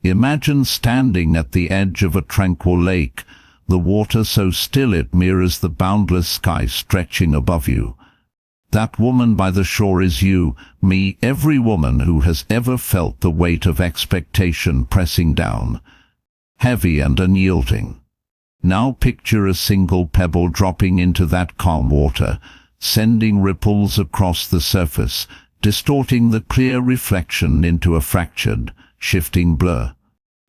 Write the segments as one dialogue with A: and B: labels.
A: Imagine standing at the edge of a tranquil lake, the water so still it mirrors the boundless sky stretching above you. That woman by the shore is you, me, every woman who has ever felt the weight of expectation pressing down, heavy and unyielding. Now picture a single pebble dropping into that calm water, sending ripples across the surface, distorting the clear reflection into a fractured, shifting blur.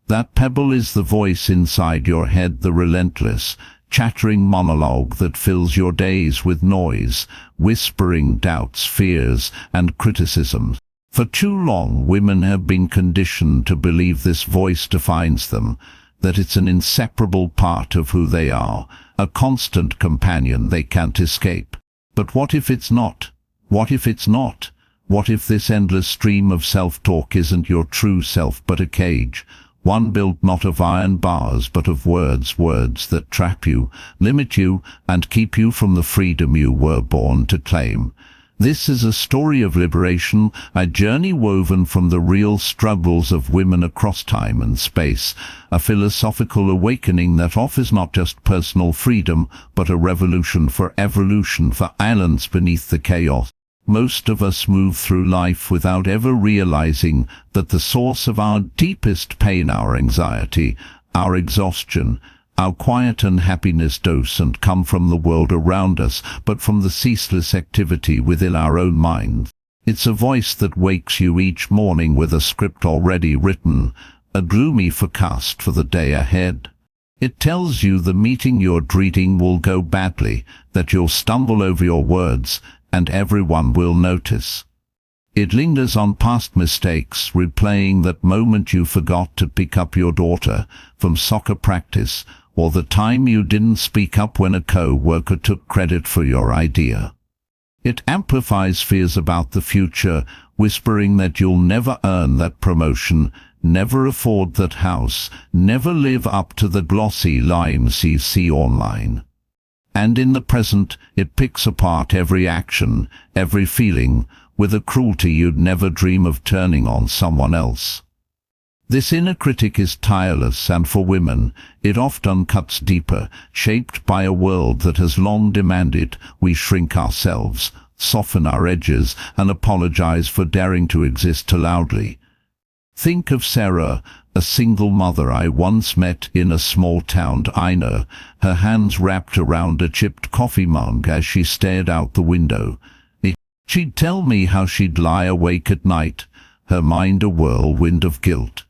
A: That pebble is the voice inside your head, the relentless, chattering monologue that fills your days with noise, whispering doubts, fears, and criticisms. For too long, women have been conditioned to believe this voice defines them, that it's an inseparable part of who they are, a constant companion they can't escape. But what if it's not? What if it's not? What if this endless stream of self-talk isn't your true self but a cage? One built not of iron bars but of words that trap you, limit you, and keep you from the freedom you were born to claim. This is a story of liberation, a journey woven from the real struggles of women across time and space, a philosophical awakening that offers not just personal freedom, but a revolution for evolution, for islands beneath the chaos. Most of us move through life without ever realizing that the source of our deepest pain, our anxiety, our exhaustion, our quiet unhappiness doesn't come from the world around us, but from the ceaseless activity within our own minds. It's a voice that wakes you each morning with a script already written, a gloomy forecast for the day ahead. It tells you the meeting you're dreading will go badly, that you'll stumble over your words, and everyone will notice. It lingers on past mistakes, replaying that moment you forgot to pick up your daughter from soccer practice, or the time you didn't speak up when a co-worker took credit for your idea. It amplifies fears about the future, whispering that you'll never earn that promotion, never afford that house, never live up to the glossy lines you see online. And in the present, it picks apart every action, every feeling, with a cruelty you'd never dream of turning on someone else. This inner critic is tireless, and for women, it often cuts deeper, shaped by a world that has long demanded we shrink ourselves, soften our edges, and apologize for daring to exist too loudly. Think of Sarah, a single mother I once met in a small town, Ina, her hands wrapped around a chipped coffee mug as she stared out the window. She'd tell me how she'd lie awake at night, her mind a whirlwind of guilt.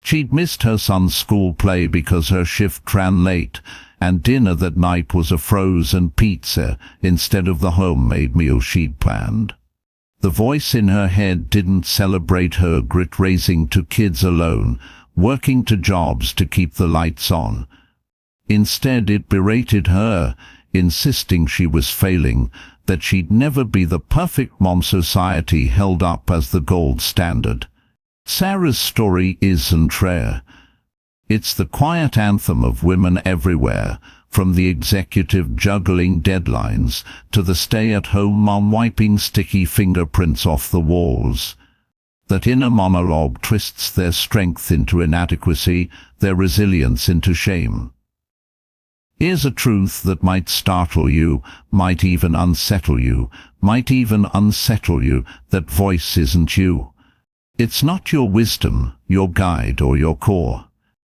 A: She'd missed her son's school play because her shift ran late, and dinner that night was a frozen pizza instead of the homemade meal she'd planned. The voice in her head didn't celebrate her grit, raising two kids alone, working two jobs to keep the lights on. Instead, it berated her, insisting she was failing, that she'd never be the perfect mom society held up as the gold standard. Sarah's story isn't rare. It's the quiet anthem of women everywhere, from the executive juggling deadlines to the stay-at-home mom wiping sticky fingerprints off the walls. That inner monologue twists their strength into inadequacy, their resilience into shame. Here's a truth that might startle you, might even unsettle you, that voice isn't you. It's not your wisdom, your guide, or your core.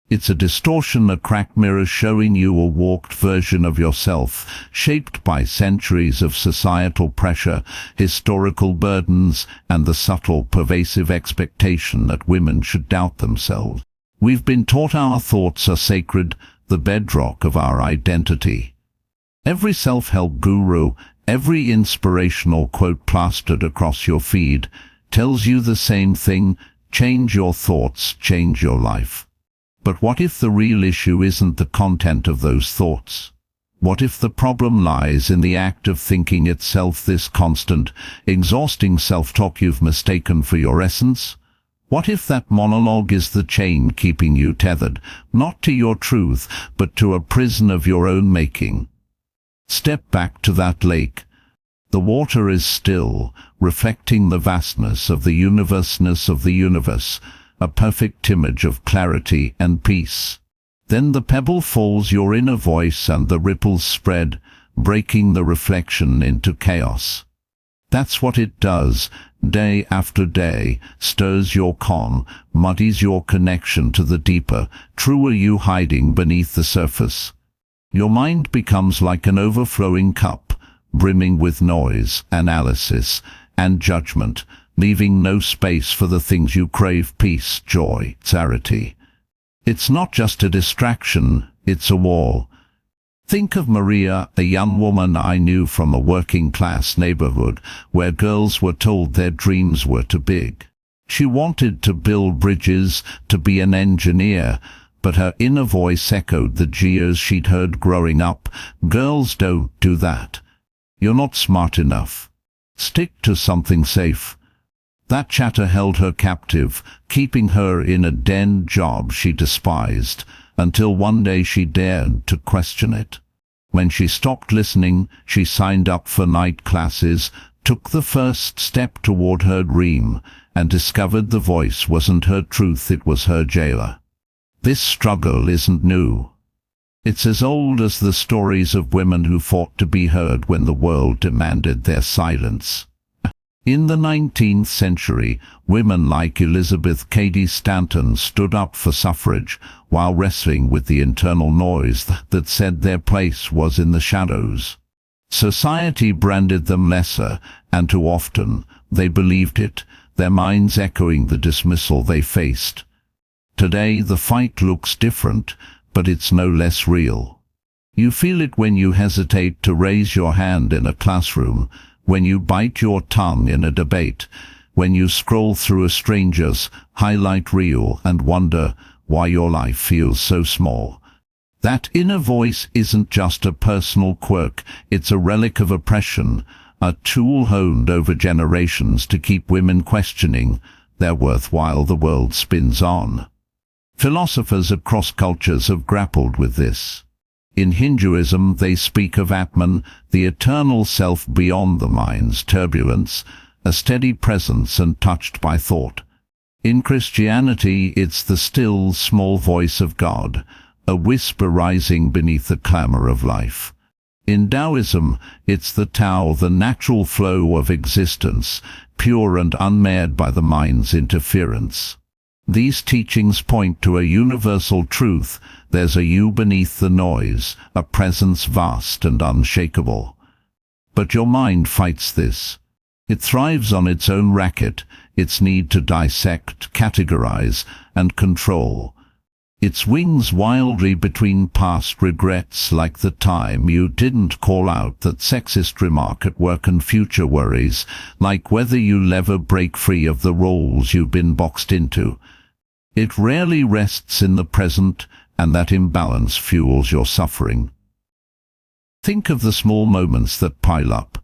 A: It's a distortion, a cracked mirror showing you a warped version of yourself, shaped by centuries of societal pressure, historical burdens, and the subtle, pervasive expectation that women should doubt themselves. We've been taught our thoughts are sacred, the bedrock of our identity. Every self-help guru, every inspirational quote plastered across your feed, tells you the same thing: change your thoughts, change your life. But what if the real issue isn't the content of those thoughts? What if the problem lies in the act of thinking itself, this constant, exhausting self-talk you've mistaken for your essence? What if that monologue is the chain keeping you tethered, not to your truth, but to a prison of your own making? Step back to that lake. The water is still, reflecting the vastness of the universe, a perfect image of clarity and peace. Then the pebble falls, your inner voice, and the ripples spread, breaking the reflection into chaos. That's what it does, day after day, stirs your calm, muddies your connection to the deeper, truer you hiding beneath the surface. Your mind becomes like an overflowing cup, brimming with noise, analysis, and judgment, leaving no space for the things you crave: peace, joy, clarity. It's not just a distraction, it's a wall. Think of Maria, a young woman I knew from a working-class neighborhood where girls were told their dreams were too big. She wanted to build bridges, to be an engineer, but her inner voice echoed the jeers she'd heard growing up. Girls don't do that. You're not smart enough. Stick to something safe. That chatter held her captive, keeping her in a den job she despised, until one day she dared to question it. When she stopped listening, she signed up for night classes, took the first step toward her dream, and discovered the voice wasn't her truth, it was her jailer. This struggle isn't new. It's as old as the stories of women who fought to be heard when the world demanded their silence. In the 19th century, women like Elizabeth Cady Stanton stood up for suffrage while wrestling with the internal noise that said their place was in the shadows. Society branded them lesser, and too often they believed it, their minds echoing the dismissal they faced. Today the fight looks different, but it's no less real. You feel it when you hesitate to raise your hand in a classroom, when you bite your tongue in a debate, when you scroll through a stranger's highlight reel and wonder why your life feels so small. That inner voice isn't just a personal quirk, it's a relic of oppression, a tool honed over generations to keep women questioning their worth while the world spins on. Philosophers across cultures have grappled with this. In Hinduism, they speak of Atman, the eternal self beyond the mind's turbulence, a steady presence untouched by thought. In Christianity, it's the still, small voice of God, a whisper rising beneath the clamor of life. In Taoism, it's the Tao, the natural flow of existence, pure and unmarred by the mind's interference. These teachings point to a universal truth: there's a you beneath the noise, a presence vast and unshakable. But your mind fights this. It thrives on its own racket, its need to dissect, categorize, and control. It swings wildly between past regrets, like the time you didn't call out that sexist remark at work, and future worries, like whether you'll ever break free of the roles you've been boxed into. It rarely rests in the present, and that imbalance fuels your suffering. Think of the small moments that pile up.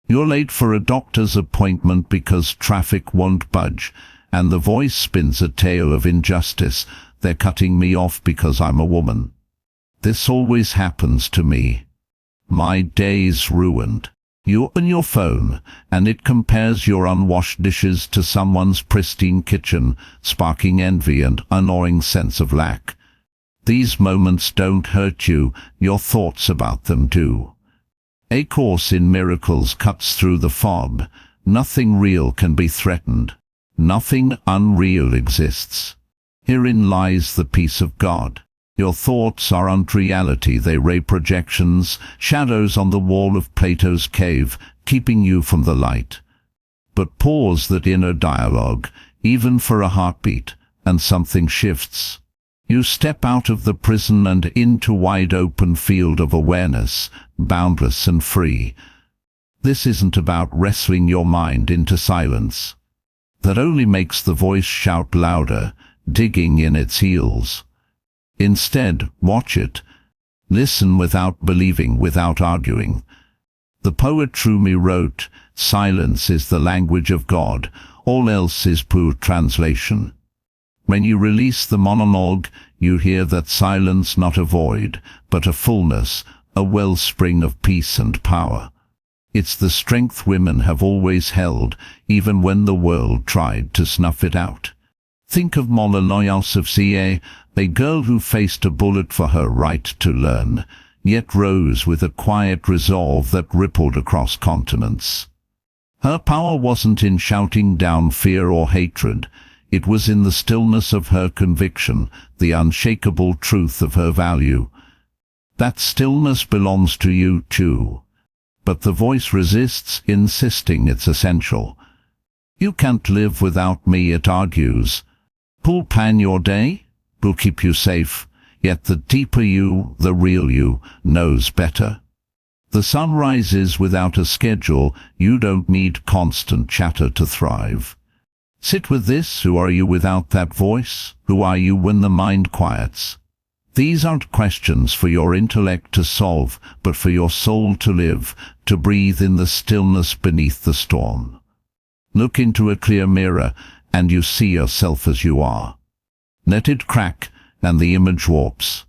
A: You're late for a doctor's appointment because traffic won't budge, and the voice spins a tale of injustice. They're cutting me off because I'm a woman. This always happens to me. My day's ruined. You open your phone, and it compares your unwashed dishes to someone's pristine kitchen, sparking envy and an gnawing sense of lack. These moments don't hurt you, your thoughts about them do. A Course in Miracles cuts through the fog. Nothing real can be threatened. Nothing unreal exists. Herein lies the peace of God. Your thoughts aren't reality, they ray projections, shadows on the wall of Plato's cave, keeping you from the light. But pause that inner dialogue, even for a heartbeat, and something shifts. You step out of the prison and into wide open field of awareness, boundless and free. This isn't about wrestling your mind into silence. That only makes the voice shout louder, digging in its heels. Instead, watch it. Listen without believing, without arguing. The poet Rumi wrote, "Silence is the language of God, all else is poor translation." When you release the monologue, you hear that silence, not a void, but a fullness, a wellspring of peace and power. It's the strength women have always held, even when the world tried to snuff it out. Think of Mola Yousafzai, a girl who faced a bullet for her right to learn, yet rose with a quiet resolve that rippled across continents. Her power wasn't in shouting down fear or hatred. It was in the stillness of her conviction, the unshakable truth of her value. That stillness belongs to you too. But the voice resists, insisting it's essential. You can't live without me, it argues. Pull plan your day, will keep you safe, yet the deeper you, the real you, knows better. The sun rises without a schedule, you don't need constant chatter to thrive. Sit with this, who are you without that voice? Who are you when the mind quiets? These aren't questions for your intellect to solve, but for your soul to live, to breathe in the stillness beneath the storm. Look into a clear mirror, and you see yourself as you are. Let it crack, and the image warps.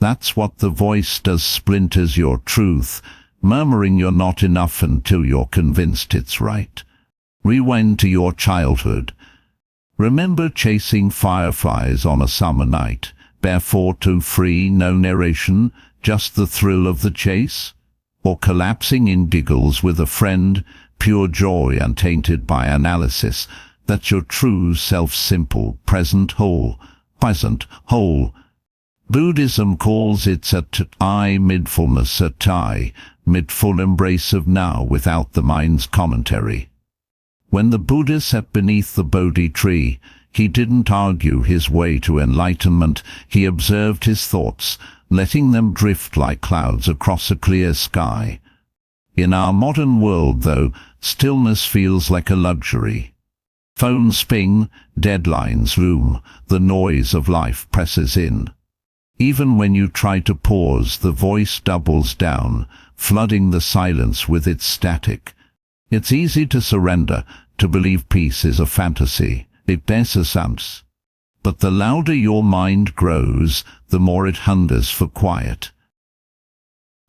A: That's what the voice does, splinters your truth, murmuring you're not enough until you're convinced it's right. Rewind to your childhood. Remember chasing fireflies on a summer night, barefoot and free, no narration, just the thrill of the chase? Or collapsing in giggles with a friend, pure joy untainted by analysis? That's your true self, simple, present, whole. Buddhism calls it I, midfulness, a tai, midful embrace of now without the mind's commentary. When the Buddha sat beneath the Bodhi tree, he didn't argue his way to enlightenment, he observed his thoughts, letting them drift like clouds across a clear sky. In our modern world, though, stillness feels like a luxury. Phones ping, deadlines loom, the noise of life presses in. Even when you try to pause, the voice doubles down, flooding the silence with its static. It's easy to surrender, to believe peace is a fantasy, but the louder your mind grows, the more it hungers for quiet.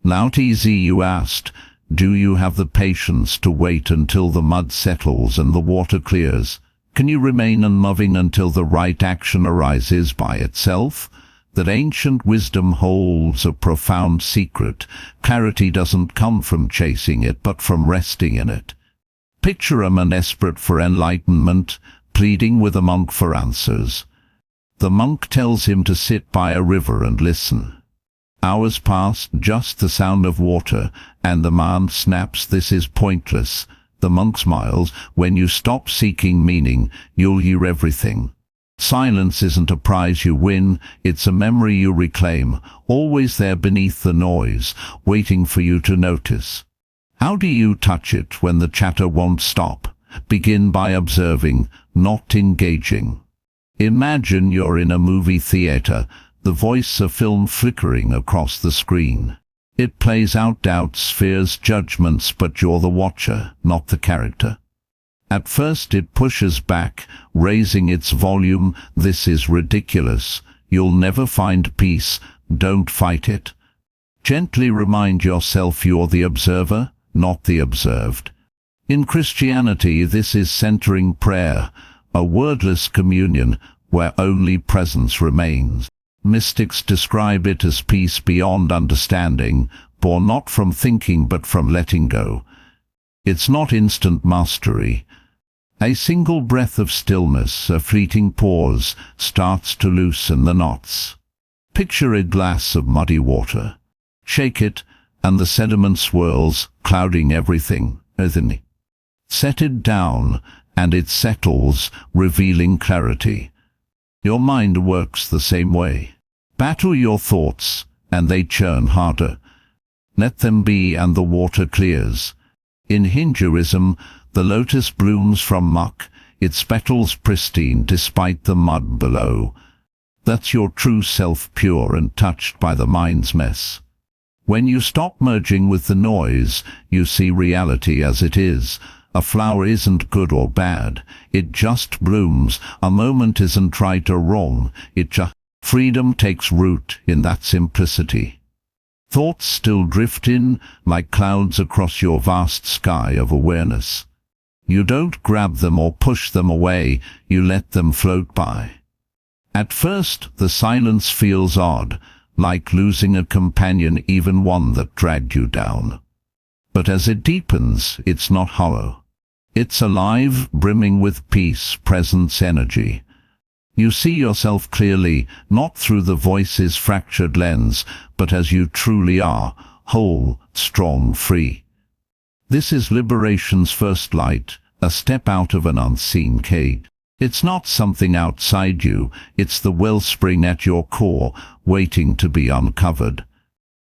A: Lao Tzu, you asked, do you have the patience to wait until the mud settles and the water clears? Can you remain unmoving until the right action arises by itself? That ancient wisdom holds a profound secret. Clarity doesn't come from chasing it, but from resting in it. Picture a man desperate for enlightenment, pleading with a monk for answers. The monk tells him to sit by a river and listen. Hours pass, just the sound of water, and the man snaps, this is pointless. The monk smiles, when you stop seeking meaning, you'll hear everything. Silence isn't a prize you win, it's a memory you reclaim, always there beneath the noise, waiting for you to notice. How do you touch it when the chatter won't stop? Begin by observing, not engaging. Imagine you're in a movie theater, the voice of film flickering across the screen. It plays out doubts, fears, judgments, but you're the watcher, not the character. At first it pushes back, raising its volume, this is ridiculous, you'll never find peace, don't fight it. Gently remind yourself you're the observer, not the observed. In Christianity, this is centering prayer, a wordless communion where only presence remains. Mystics describe it as peace beyond understanding, born not from thinking but from letting go. It's not instant mastery. A single breath of stillness, a fleeting pause, starts to loosen the knots. Picture a glass of muddy water. Shake it, and the sediment swirls, clouding everything. Set it down, and it settles, revealing clarity. Your mind works the same way. Battle your thoughts, and they churn harder. Let them be, and the water clears. In Hinduism, the lotus blooms from muck, its petals pristine despite the mud below. That's your true self, pure and touched by the mind's mess. When you stop merging with the noise, you see reality as it is. A flower isn't good or bad, it just blooms. A moment isn't right or wrong, freedom takes root in that simplicity. Thoughts still drift in, like clouds across your vast sky of awareness. You don't grab them or push them away, you let them float by. At first, the silence feels odd, like losing a companion, even one that dragged you down. But as it deepens, it's not hollow. It's alive, brimming with peace, presence, energy. You see yourself clearly, not through the voice's fractured lens, but as you truly are, whole, strong, free. This is liberation's first light, a step out of an unseen cage. It's not something outside you, it's the wellspring at your core, waiting to be uncovered.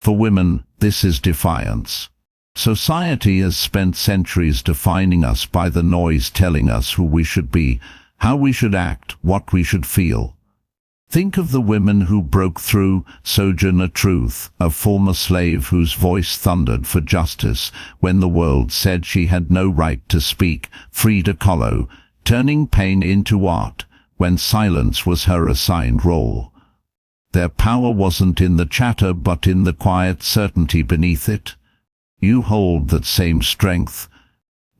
A: For women, this is defiance. Society has spent centuries defining us by the noise, telling us who we should be, how we should act, what we should feel. Think of the women who broke through, Sojourner Truth, a former slave whose voice thundered for justice when the world said she had no right to speak, Frida Kahlo, turning pain into art when silence was her assigned role. Their power wasn't in the chatter but in the quiet certainty beneath it. You hold that same strength.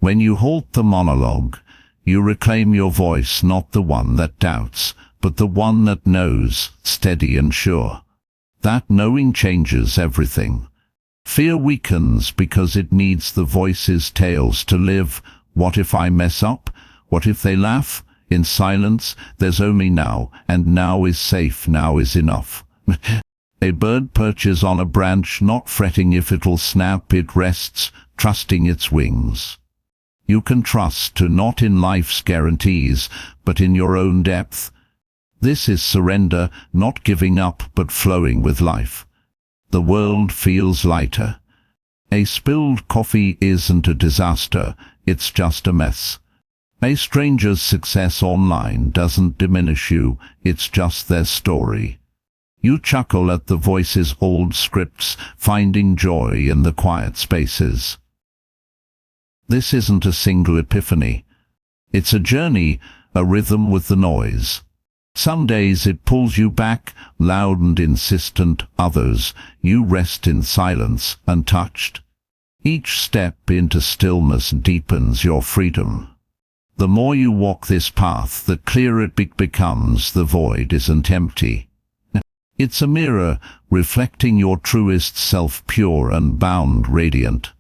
A: When you halt the monologue, you reclaim your voice, not the one that doubts, but the one that knows, steady and sure. That knowing changes everything. Fear weakens because it needs the voice's tales to live. What if I mess up? What if they laugh? In silence, there's only now, and now is safe, now is enough. A bird perches on a branch, not fretting if it'll snap, it rests, trusting its wings. You can trust to not in life's guarantees, but in your own depth. This is surrender, not giving up, but flowing with life. The world feels lighter. A spilled coffee isn't a disaster, it's just a mess. A stranger's success online doesn't diminish you, it's just their story. You chuckle at the voice's old scripts, finding joy in the quiet spaces. This isn't a single epiphany. It's a journey, a rhythm with the noise. Some days it pulls you back, loud and insistent, others, you rest in silence, untouched. Each step into stillness deepens your freedom. The more you walk this path, the clearer it becomes. The void isn't empty. It's a mirror, reflecting your truest self, pure, unbound, radiant.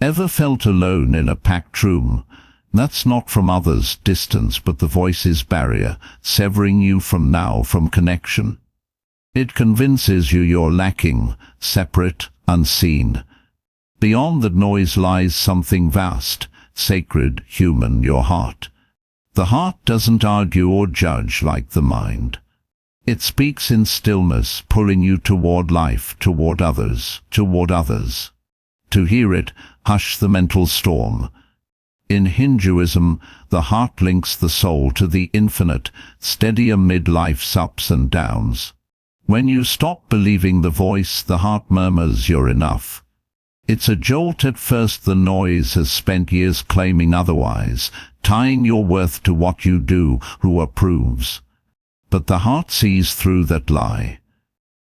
A: Ever felt alone in a packed room? That's not from others' distance, but the voice's barrier, severing you from connection. It convinces you you're lacking, separate, unseen. Beyond the noise lies something vast, sacred, human, your heart. The heart doesn't argue or judge like the mind. It speaks in stillness, pulling you toward life, toward others, toward others. To hear it, hush the mental storm. In Hinduism, the heart links the soul to the infinite, steady amid life's ups and downs. When you stop believing the voice, the heart murmurs you're enough. It's a jolt at first. The noise has spent years claiming otherwise, tying your worth to what you do, who approves. But the heart sees through that lie.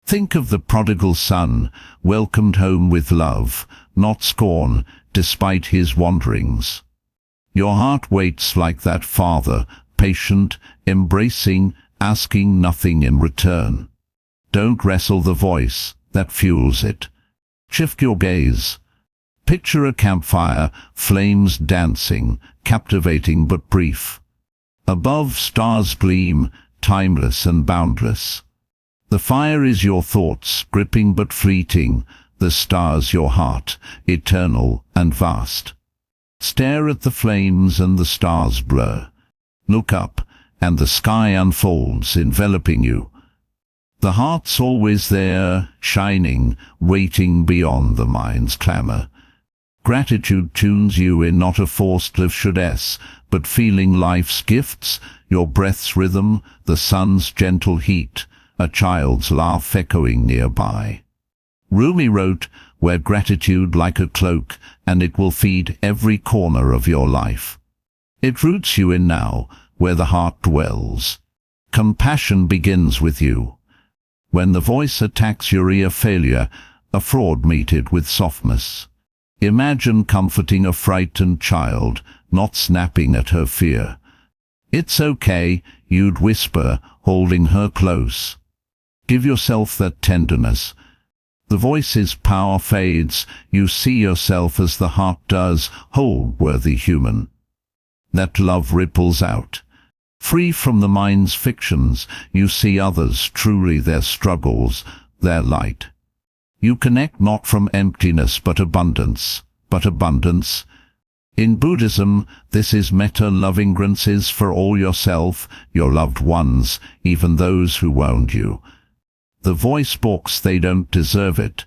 A: Think of the prodigal son, welcomed home with love, not scorn, despite his wanderings. Your heart waits like that father, patient, embracing, asking nothing in return. Don't wrestle the voice that fuels it. Shift your gaze. Picture a campfire, flames dancing, captivating but brief. Above, stars gleam, timeless and boundless. The fire is your thoughts, gripping but fleeting. The stars your heart, eternal and vast. Stare at the flames and the stars blur. Look up, and the sky unfolds, enveloping you. The heart's always there, shining, waiting beyond the mind's clamor. Gratitude tunes you in, not a forced live should-s, but feeling life's gifts, your breath's rhythm, the sun's gentle heat, a child's laugh echoing nearby. Rumi wrote, "Wear gratitude like a cloak, and it will feed every corner of your life." It roots you in now, where the heart dwells. Compassion begins with you. When the voice attacks your ear, failure, a fraud, meet it with softness. Imagine comforting a frightened child, not snapping at her fear. "It's okay," you'd whisper, holding her close. Give yourself that tenderness. The voice's power fades, you see yourself as the heart does, whole, worthy human. That love ripples out. Free from the mind's fictions, you see others, truly their struggles, their light. You connect not from emptiness but abundance. In Buddhism, this is metta loving glances for all yourself, your loved ones, even those who wound you. The voice balks they don't deserve it,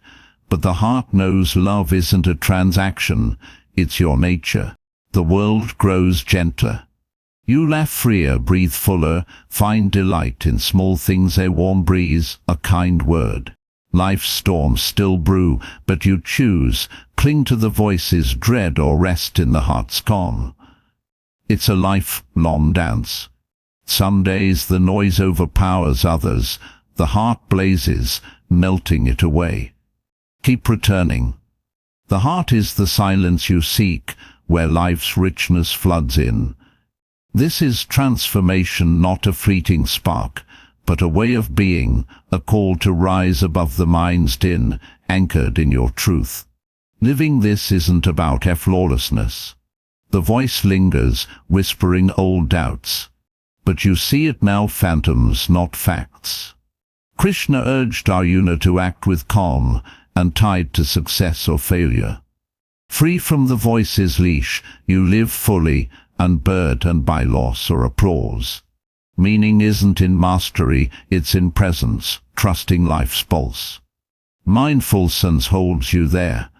A: but the heart knows love isn't a transaction, it's your nature. The world grows gentler. You laugh freer, breathe fuller, find delight in small things, a warm breeze, a kind word. Life's storms still brew, but you choose, cling to the voice's dread or rest in the heart's calm. It's a lifelong dance. Some days the noise overpowers others, the heart blazes, melting it away. Keep returning. The heart is the silence you seek, where life's richness floods in. This is transformation, not a fleeting spark, but a way of being, a call to rise above the mind's din, anchored in your truth. Living this isn't about flawlessness. The voice lingers, whispering old doubts. But you see it now, phantoms, not facts. Krishna urged Arjuna to act with calm, untied to success or failure. Free from the voice's leash, you live fully, unburdened by loss or applause. Meaning isn't in mastery, it's in presence, trusting life's pulse. Mindful sense holds you there.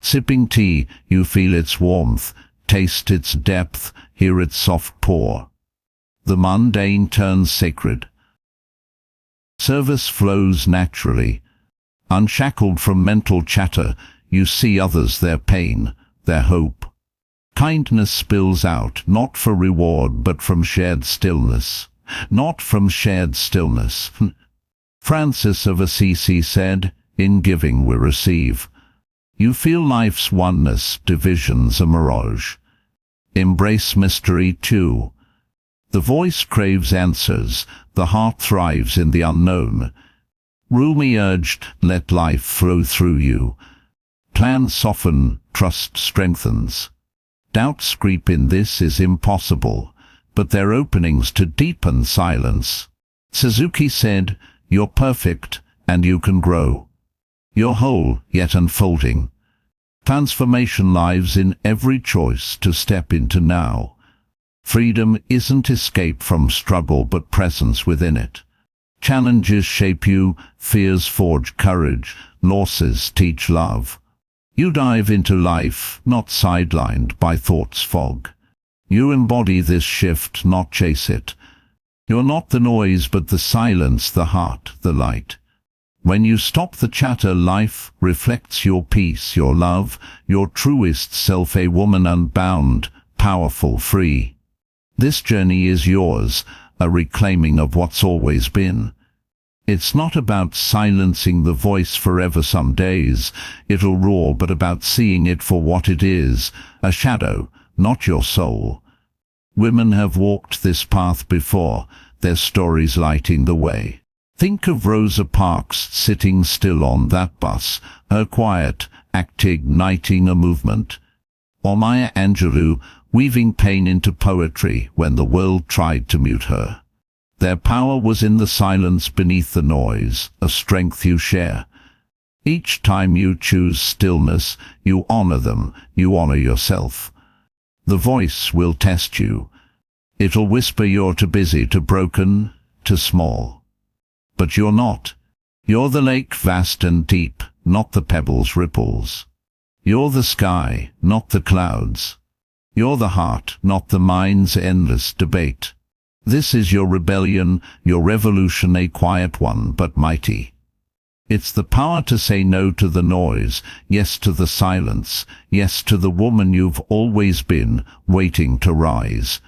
A: Sipping tea, you feel its warmth, taste its depth, hear its soft pour. The mundane turns sacred. Service flows naturally. Unshackled from mental chatter, you see others, their pain, their hope. Kindness spills out, not for reward but from shared stillness. Francis of Assisi said, "In giving we receive." You feel life's oneness, divisions a mirage. Embrace mystery too. The voice craves answers, the heart thrives in the unknown. Rumi urged, let life flow through you. Plans soften, trust strengthens. Doubts creep in, this is impossible, but they're openings to deepen silence. Suzuki said, you're perfect, and you can grow. You're whole, yet unfolding. Transformation lies in every choice to step into now. Freedom isn't escape from struggle but presence within it. Challenges shape you, fears forge courage, losses teach love. You dive into life, not sidelined by thought's fog. You embody this shift, not chase it. You're not the noise but the silence, the heart, the light. When you stop the chatter, life reflects your peace, your love, your truest self, a woman unbound, powerful, free. This journey is yours, a reclaiming of what's always been. It's not about silencing the voice forever. Some days it'll roar, but about seeing it for what it is, a shadow, not your soul. Women have walked this path before, their stories lighting the way. Think of Rosa Parks sitting still on that bus, her quiet act igniting a movement. Or Maya Angelou weaving pain into poetry when the world tried to mute her. Their power was in the silence beneath the noise, a strength you share. Each time you choose stillness, you honor them, you honor yourself. The voice will test you. It'll whisper you're too busy, too broken, too small. But you're not. You're the lake, vast and deep, not the pebbles' ripples. You're the sky, not the clouds. You're the heart, not the mind's endless debate. This is your rebellion, your revolution, a quiet one but mighty. It's the power to say no to the noise, yes to the silence, yes to the woman you've always been, waiting to rise.